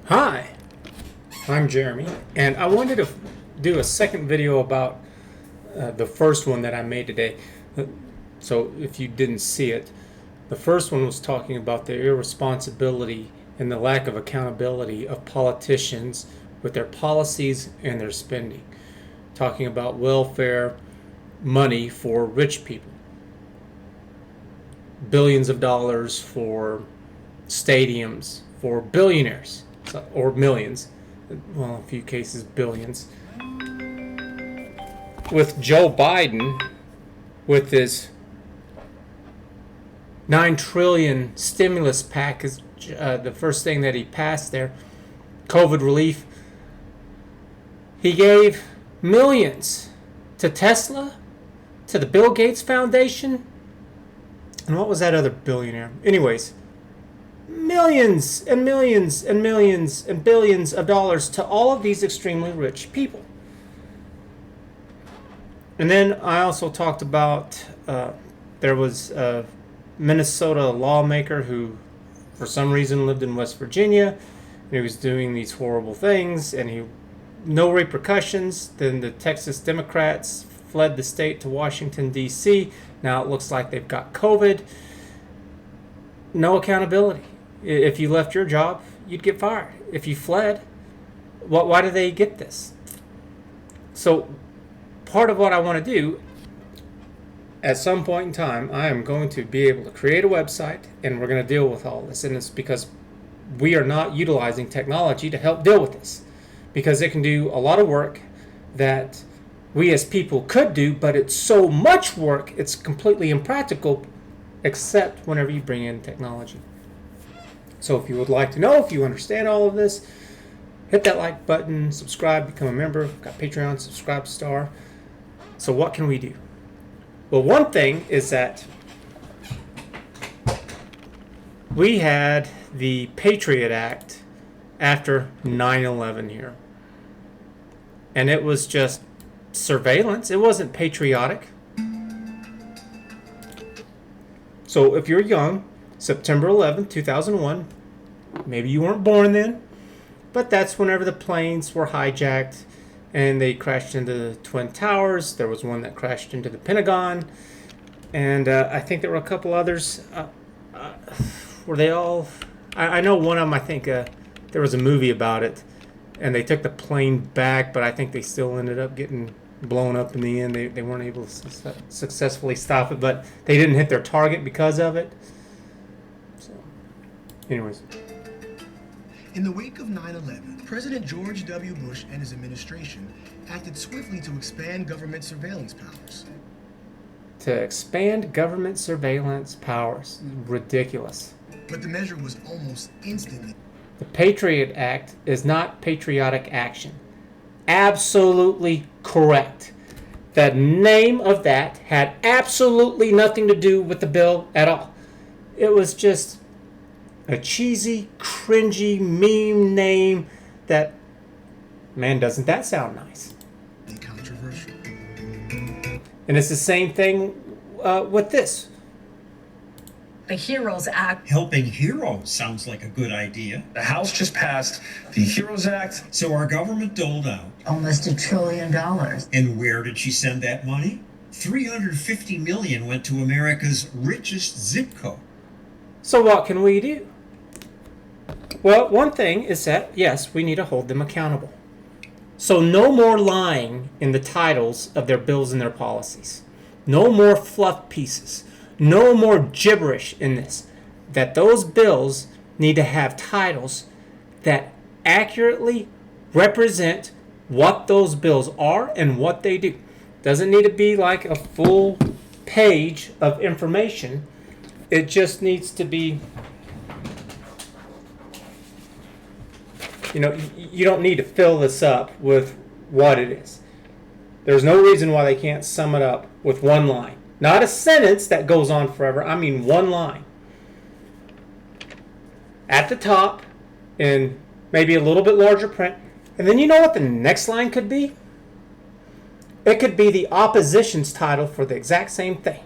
Hi, I'm Jeremy, and I wanted to do a second video about the first one that I made today. So if you didn't see it, the first one was talking about the irresponsibility and the lack of accountability of politicians with their policies and their spending. Talking about welfare money for rich people, billions of dollars for stadiums for billionaires, or millions, well, in a few cases billions. With Joe Biden, with his 9 trillion stimulus package, the first thing that he passed there, COVID relief, he gave millions to Tesla, to the Bill Gates Foundation, and what was that other billionaire? Anyways, millions and millions and millions and billions of dollars to all of these extremely rich people. And then I also talked about there was a Minnesota lawmaker who, for some reason, lived in West Virginia, and he was doing these horrible things, and no repercussions. Then the Texas Democrats fled the state to Washington, D.C. Now it looks like they've got COVID. No accountability. If you left your job, you'd get fired. If you fled, why do they get this? So part of what I want to do, at some point in time, I am going to be able to create a website, and we're going to deal with all this. And it's because we are not utilizing technology to help deal with this, because it can do a lot of work that we as people could do, but it's so much work, it's completely impractical, except whenever you bring in technology. So if you would like to know, if you understand all of this, hit that like button, subscribe, become a member. We've got Patreon, subscribe star. So what can we do? Well, one thing is that we had the Patriot Act after 9/11 here. And it was just surveillance. It wasn't patriotic. So if you're young, September 11th, 2001, maybe you weren't born then, but that's whenever the planes were hijacked and they crashed into the Twin Towers. There was one that crashed into the Pentagon, and I think there were a couple others. Were they all? I know one of them, I think there was a movie about it, and they took the plane back, but I think they still ended up getting blown up in the end. They weren't able to successfully stop it, but they didn't hit their target because of it. So, anyways. In the wake of 9/11, President George W. Bush and his administration acted swiftly to expand government surveillance powers. To expand government surveillance powers. Ridiculous. But the measure was almost instantly. The Patriot Act is not patriotic action. Absolutely correct. The name of that had absolutely nothing to do with the bill at all. It was just a cheesy, cringy meme name that, man, doesn't that sound nice? Controversial. And it's the same thing with this. The HEROES Act. Helping heroes sounds like a good idea. The House just passed the HEROES Act. So our government doled out. Almost $1 trillion. And where did she send that money? $350 million went to America's richest zip code. So what can we do? Well, one thing is that, yes, we need to hold them accountable. So no more lying in the titles of their bills and their policies. No more fluff pieces. No more gibberish in this. That those bills need to have titles that accurately represent what those bills are and what they do. Doesn't need to be like a full page of information. It just needs to be, you don't need to fill this up with what it is. There's no reason why they can't sum it up with one line. Not a sentence that goes on forever. I mean one line. At the top, in maybe a little bit larger print. And then you know what the next line could be? It could be the opposition's title for the exact same thing.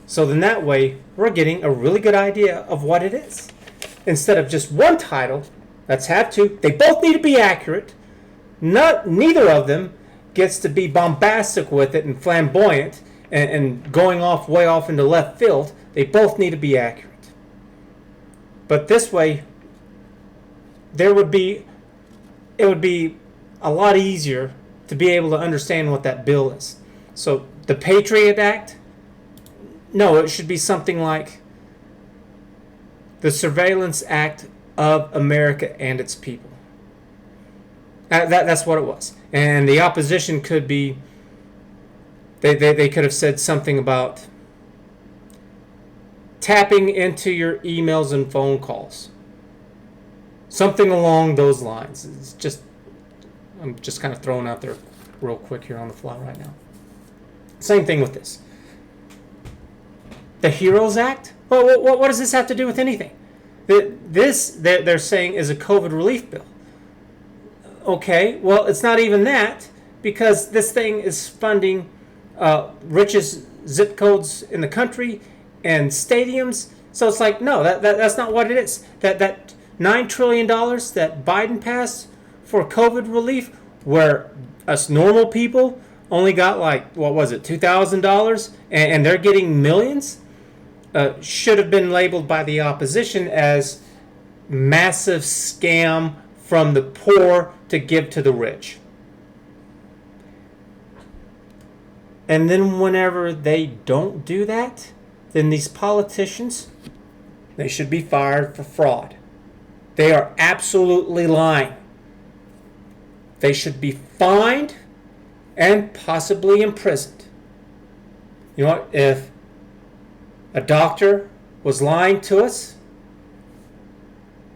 So then that way, we're getting a really good idea of what it is. Instead of just one title Let's have two. They both need to be accurate. Neither of them gets to be bombastic with it and flamboyant and going way off into left field. They both need to be accurate. But this way, it would be a lot easier to be able to understand what that bill is. So the Patriot Act, no, it should be something like the Surveillance Act of America and its people. That's what it was. And the opposition could be, they could have said something about tapping into your emails and phone calls. Something along those lines. I'm just kind of throwing out there real quick here on the fly right now. Same thing with this. The HEROES Act? Well, what does this have to do with anything? This, they're saying, is a COVID relief bill. Okay, well, it's not even that, because this thing is funding richest zip codes in the country and stadiums. So it's like, no, that's not what it is. That $9 trillion that Biden passed for COVID relief, where us normal people only got like, what was it, $2,000, and they're getting millions, should have been labeled by the opposition as massive scam from the poor to give to the rich. And then whenever they don't do that, then these politicians, they should be fired for fraud. They are absolutely lying. They should be fined and possibly imprisoned. You know what? If a doctor was lying to us,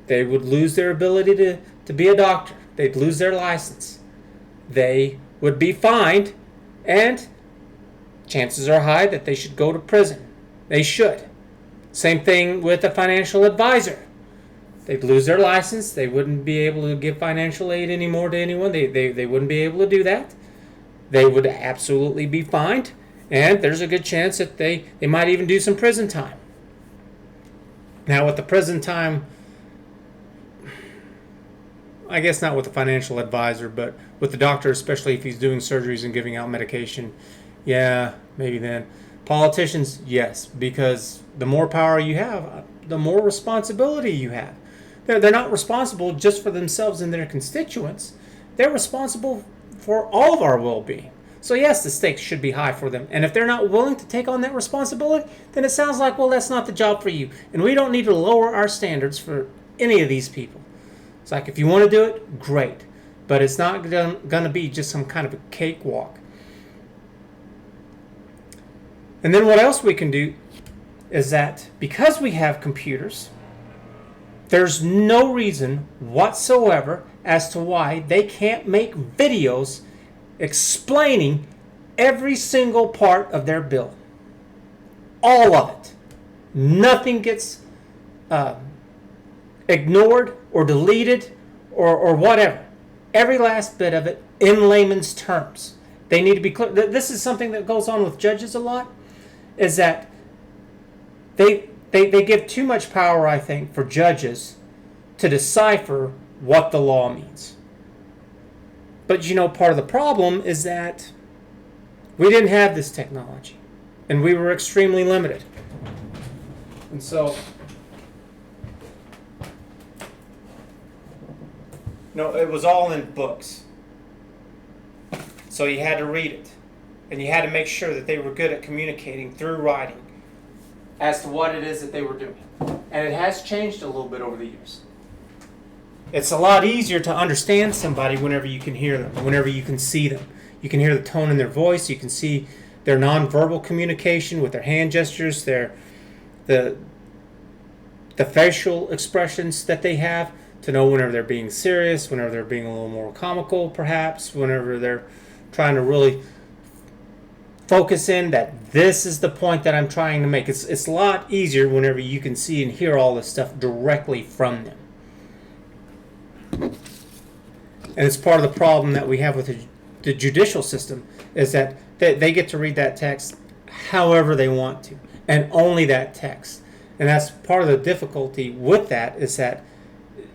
they would lose their ability to be a doctor. They'd lose their license. They would be fined, and chances are high that they should go to prison. They should. Same thing with a financial advisor. They'd lose their license. They wouldn't be able to give financial aid anymore to anyone. They wouldn't be able to do that. They would absolutely be fined, and there's a good chance that they might even do some prison time. Now, with the prison time, I guess not with the financial advisor, but with the doctor, especially if he's doing surgeries and giving out medication, yeah, maybe then. Politicians, yes, because the more power you have, the more responsibility you have. They're not responsible just for themselves and their constituents. They're responsible for all of our well-being. So yes, the stakes should be high for them. And if they're not willing to take on that responsibility, then it sounds like, well, that's not the job for you. And we don't need to lower our standards for any of these people. It's like, if you want to do it, great. But it's not going to be just some kind of a cakewalk. And then what else we can do is that because we have computers, there's no reason whatsoever as to why they can't make videos explaining every single part of their bill. All of it. Nothing gets ignored or deleted or whatever. Every last bit of it in layman's terms. They need to be clear. This is something that goes on with judges a lot, is that they give too much power, I think, for judges to decipher what the law means. But you know, part of the problem is that we didn't have this technology, and we were extremely limited. And so, no, it was all in books. So you had to read it, and you had to make sure that they were good at communicating through writing as to what it is that they were doing. And it has changed a little bit over the years. It's a lot easier to understand somebody whenever you can hear them, whenever you can see them. You can hear the tone in their voice. You can see their nonverbal communication with their hand gestures, the facial expressions that they have, to know whenever they're being serious, whenever they're being a little more comical, perhaps, whenever they're trying to really focus in that this is the point that I'm trying to make. It's a lot easier whenever you can see and hear all this stuff directly from them. And it's part of the problem that we have with the judicial system, is that they get to read that text however they want to, and only that text. And that's part of the difficulty with that, is that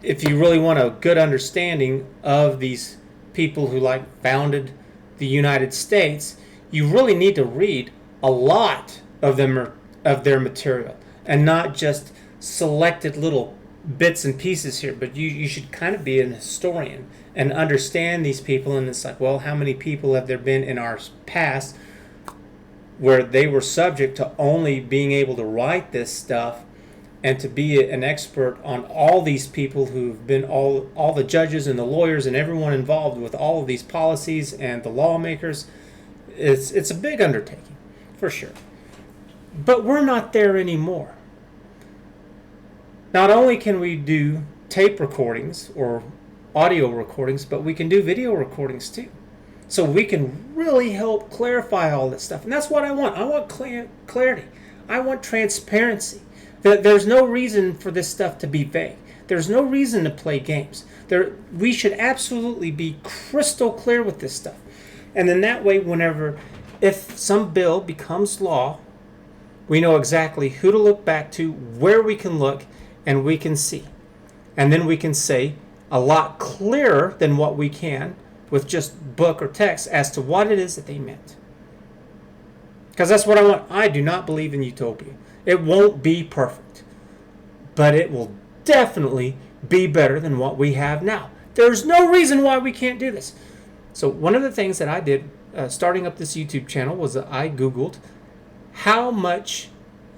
if you really want a good understanding of these people who founded the United States, you really need to read a lot of their material and not just selected little bits and pieces here. But you should kind of be an historian and understand these people. And it's like, well, how many people have there been in our past where they were subject to only being able to write this stuff and to be an expert on all these people who've been all the judges and the lawyers and everyone involved with all of these policies and the lawmakers. It's a big undertaking, for sure. But we're not there anymore. Not only can we do tape recordings or audio recordings, but we can do video recordings too. So we can really help clarify all this stuff. And that's what I want. I want clarity. I want transparency. There's no reason for this stuff to be vague. There's no reason to play games. We should absolutely be crystal clear with this stuff. And then that way, if some bill becomes law, we know exactly who to look back to, where we can look, and we can see. And then we can say a lot clearer than what we can with just book or text as to what it is that they meant. Because that's what I want. I do not believe in utopia. It won't be perfect, but it will definitely be better than what we have now. There's no reason why we can't do this. So one of the things that I did starting up this YouTube channel was that I Googled how much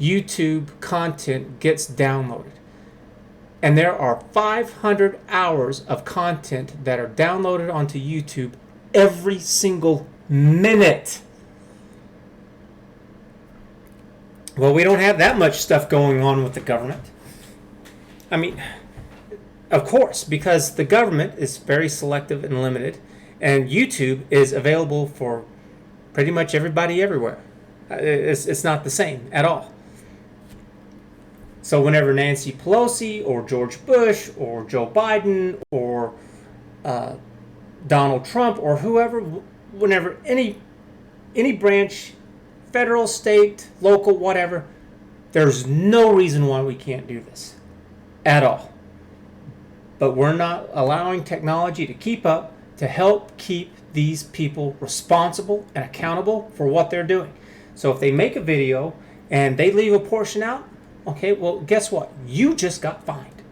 YouTube content gets downloaded. And there are 500 hours of content that are downloaded onto YouTube every single minute. Well, we don't have that much stuff going on with the government. I mean, of course, because the government is very selective and limited, and YouTube is available for pretty much everybody everywhere. It's not the same at all. So whenever Nancy Pelosi or George Bush or Joe Biden or Donald Trump or whoever, whenever any branch, federal, state, local, whatever, there's no reason why we can't do this at all. But we're not allowing technology to keep up to help keep these people responsible and accountable for what they're doing. So if they make a video and they leave a portion out, okay, well, guess what? You just got fined.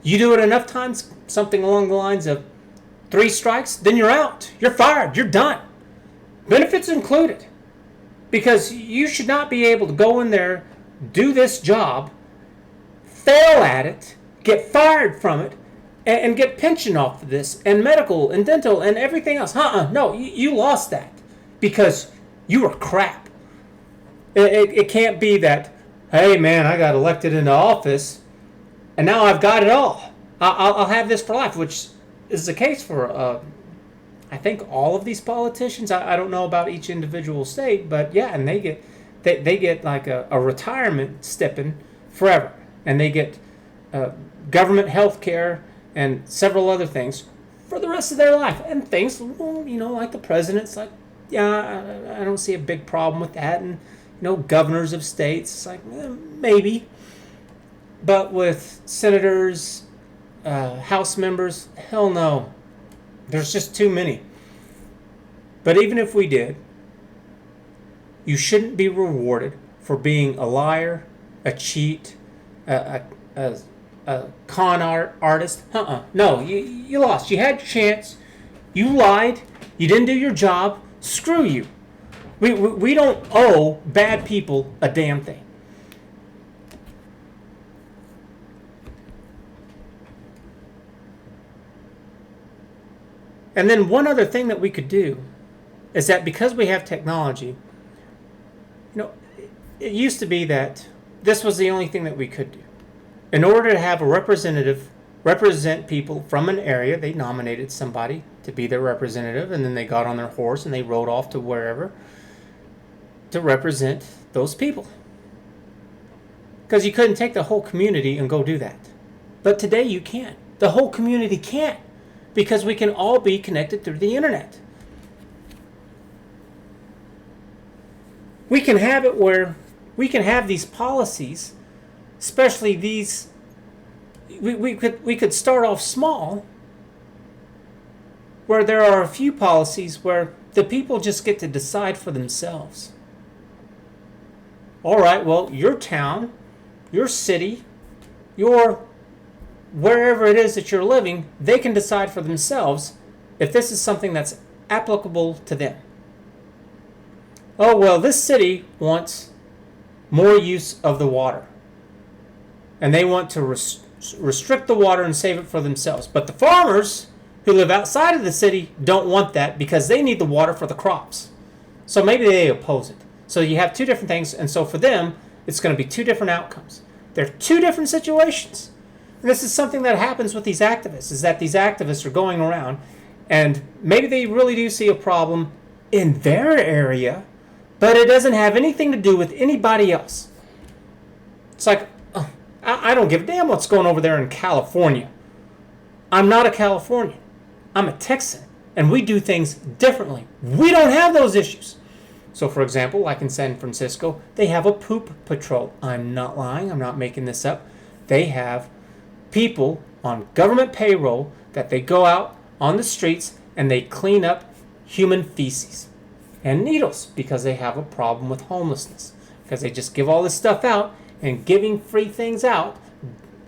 You do it enough times, something along the lines of 3 strikes, then you're out. You're fired. You're done. Benefits included. Because you should not be able to go in there, do this job, fail at it, get fired from it, and get pension off of this, and medical, and dental, and everything else. No, you lost that because you were crap. It can't be that, hey man, I got elected into office, and now I've got it all. I'll have this for life, which is the case for I think all of these politicians. I don't know about each individual state, but yeah, and they get like a retirement stipend forever, and they get government health care and several other things for the rest of their life. And things, well, like the president's like, yeah, I don't see a big problem with that. And governors of states, it's like maybe, but with senators, House members, hell no. There's just too many. But even if we did, you shouldn't be rewarded for being a liar, a cheat, a con artist. No, you lost. You had your chance. You lied. You didn't do your job. Screw you. We don't owe bad people a damn thing. And then one other thing that we could do is that because we have technology, it used to be that this was the only thing that we could do. In order to have a representative represent people from an area, they nominated somebody to be their representative, and then they got on their horse and they rode off to wherever to represent those people. Because you couldn't take the whole community and go do that. But today you can. The whole community can't. Because we can all be connected through the internet. We can have it where we can have these policies, especially these, we could start off small, where there are a few policies where the people just get to decide for themselves. All right, well, your town, your city, your wherever it is that you're living, they can decide for themselves if this is something that's applicable to them. Oh, well, this city wants more use of the water, and they want to restrict the water and save it for themselves. But the farmers who live outside of the city don't want that because they need the water for the crops. So maybe they oppose it. So you have two different things, and so for them, it's going to be two different outcomes. They're two different situations. And this is something that happens with these activists, is that these activists are going around, and maybe they really do see a problem in their area, but it doesn't have anything to do with anybody else. It's like, I don't give a damn what's going over there in California. I'm not a Californian. I'm a Texan, and we do things differently. We don't have those issues. So, for example, like in San Francisco, they have a poop patrol. I'm not lying. I'm not making this up. They have people on government payroll that they go out on the streets and they clean up human feces and needles because they have a problem with homelessness. Because they just give all this stuff out, and giving free things out,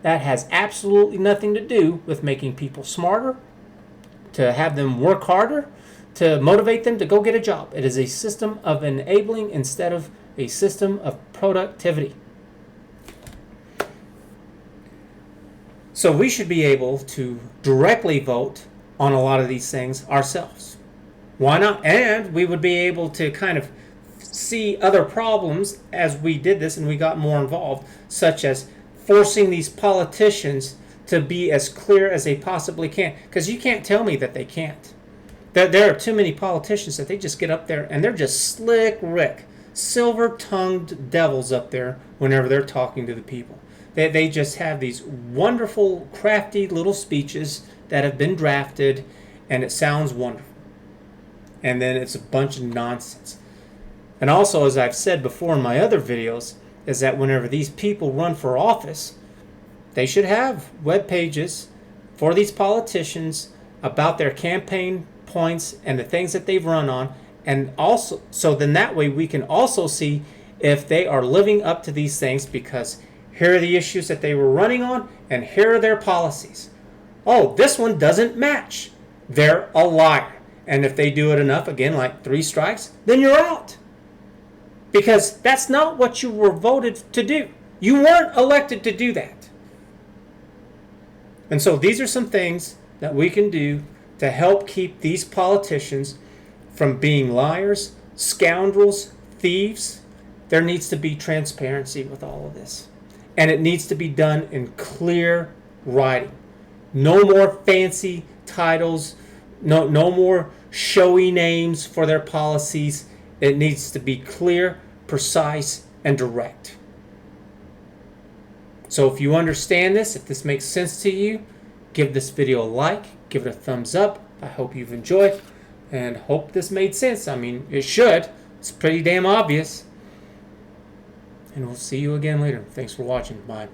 that has absolutely nothing to do with making people smarter, to have them work harder, to motivate them to go get a job. It is a system of enabling instead of a system of productivity. So we should be able to directly vote on a lot of these things ourselves. Why not? And we would be able to kind of see other problems as we did this and we got more involved, such as forcing these politicians to be as clear as they possibly can. Because you can't tell me that they can't. There are too many politicians that they just get up there and they're just slick Rick, silver-tongued devils up there whenever they're talking to the people. They just have these wonderful, crafty little speeches that have been drafted, and it sounds wonderful. And then it's a bunch of nonsense. And also, as I've said before in my other videos, is that whenever these people run for office, they should have web pages for these politicians about their campaign points and the things that they've run on, and also so then that way we can also see if they are living up to these things, because here are the issues that they were running on and here are their policies. Oh, this one doesn't match. They're a liar. And if they do it enough, again, like 3 strikes, then you're out. Because that's not what you were voted to do. You weren't elected to do that. And so these are some things that we can do to help keep these politicians from being liars, scoundrels, thieves. There needs to be transparency with all of this. And it needs to be done in clear writing. No more fancy titles, no more showy names for their policies. It needs to be clear, precise, and direct. So if you understand this, if this makes sense to you, give this video a like, give it a thumbs up. I hope you've enjoyed and hope this made sense. I mean, it should. It's pretty damn obvious. And we'll see you again later. Thanks for watching. Bye.